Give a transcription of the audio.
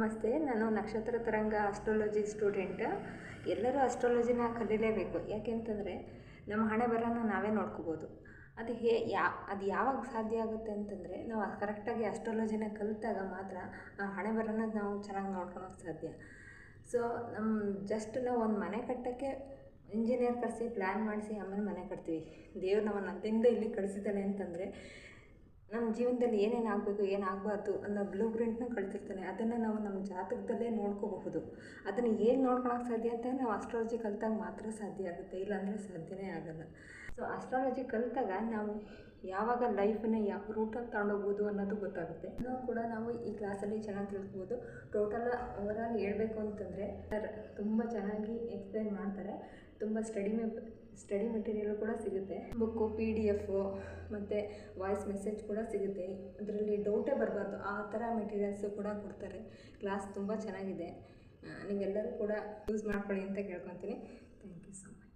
ನಮಸ್ತೆ, ನಾನು ನಕ್ಷತ್ರ ತರಂಗ ಆಸ್ಟ್ರಾಲಜಿ ಸ್ಟೂಡೆಂಟ್. ಎಲ್ಲರೂ ಆಸ್ಟ್ರಾಲಜಿನ ಕಲೀಲೇಬೇಕು. ಯಾಕೆಂತಂದರೆ ನಮ್ಮ ಹಣೆ ಬರಹನ ನಾವೇ ನೋಡ್ಕೋಬೋದು. ಅದು ಯಾವಾಗ ಸಾಧ್ಯ ಆಗುತ್ತೆ ಅಂತಂದರೆ ನಾವು ಕರೆಕ್ಟಾಗಿ ಆಸ್ಟ್ರಾಲಜಿನ ಕಲಿತಾಗ ಮಾತ್ರ ಆ ಹಣೆ ಬರಹನ ನಾವು ಚೆನ್ನಾಗಿ ನೋಡ್ಕೊಳೋಕ್ಕೆ ಸಾಧ್ಯ. ಸೊ ನಾವು ಒಂದು ಮನೆ ಕಟ್ಟೋಕ್ಕೆ ಇಂಜಿನಿಯರ್ ಕರೆಸಿ ಪ್ಲ್ಯಾನ್ ಮಾಡಿಸಿ ಆಮೇಲೆ ಮನೆ ಕಟ್ತೀವಿ. ದೇವ್ರು ನಮ್ಮನ್ನು ಅಲ್ಲಿಂದ ಇಲ್ಲಿ ಕಳಿಸಿದ್ದಾನೆ ಅಂತಂದರೆ ನಮ್ಮ ಜೀವನದಲ್ಲಿ ಏನೇನು ಆಗಬೇಕು, ಏನಾಗಬಾರ್ದು ಅನ್ನೋ ಬ್ಲೂ ಪ್ರಿಂಟ್ನ ಕಳಿಸಿರ್ತಾನೆ. ಅದನ್ನು ನಾವು ನಮ್ಮ ಜಾತಕದಲ್ಲೇ ನೋಡ್ಕೋಬಹುದು. ಅದನ್ನು ಹೇಗೆ ನೋಡ್ಕೊಳಕ್ಕೆ ಸಾಧ್ಯ ಅಂತ ನಾವು ಆಸ್ಟ್ರಾಲಜಿ ಕಲಿತಾಗ ಮಾತ್ರ ಸಾಧ್ಯ ಆಗುತ್ತೆ, ಇಲ್ಲಾಂದರೆ ಸಾಧ್ಯನೇ ಆಗೋಲ್ಲ. ಸೊ ಆಸ್ಟ್ರಾಲಜಿ ಕಲಿತಾಗ ನಾವು ಯಾವಾಗ ಲೈಫನ್ನು ಯಾವ ರೂಟಲ್ಲಿ ತಗೊಂಡೋಗ್ಬೋದು ಅನ್ನೋದು ಗೊತ್ತಾಗುತ್ತೆ. ನಾವು ಈ ಕ್ಲಾಸಲ್ಲಿ ಚೆನ್ನಾಗಿ ತಿಳ್ಕೊಬೋದು. ಓವರಾಲ್ ಹೇಳಬೇಕು ಅಂತಂದರೆ ತುಂಬ ಚೆನ್ನಾಗಿ ಎಕ್ಸ್ಪ್ಲೈನ್ ಮಾಡ್ತಾರೆ. ತುಂಬ ಸ್ಟಡಿ ಮೆಟೀರಿಯಲ್ ಕೂಡ ಸಿಗುತ್ತೆ. ಬುಕ್ಕು, PDF ಮತ್ತು ವಾಯ್ಸ್ ಮೆಸೇಜ್ ಕೂಡ ಸಿಗುತ್ತೆ. ಅದರಲ್ಲಿ ಡೌಟೇ ಬರಬಾರ್ದು, ಆ ಥರ ಮೆಟೀರಿಯಲ್ಸು ಕೂಡ ಕೊಡ್ತಾರೆ. ಕ್ಲಾಸ್ ತುಂಬ ಚೆನ್ನಾಗಿದೆ. ನೀವೆಲ್ಲರೂ ಕೂಡ ಯೂಸ್ ಮಾಡ್ಕೊಳ್ಳಿ ಅಂತ ಕೇಳ್ಕೊತೀನಿ. Thank you so much.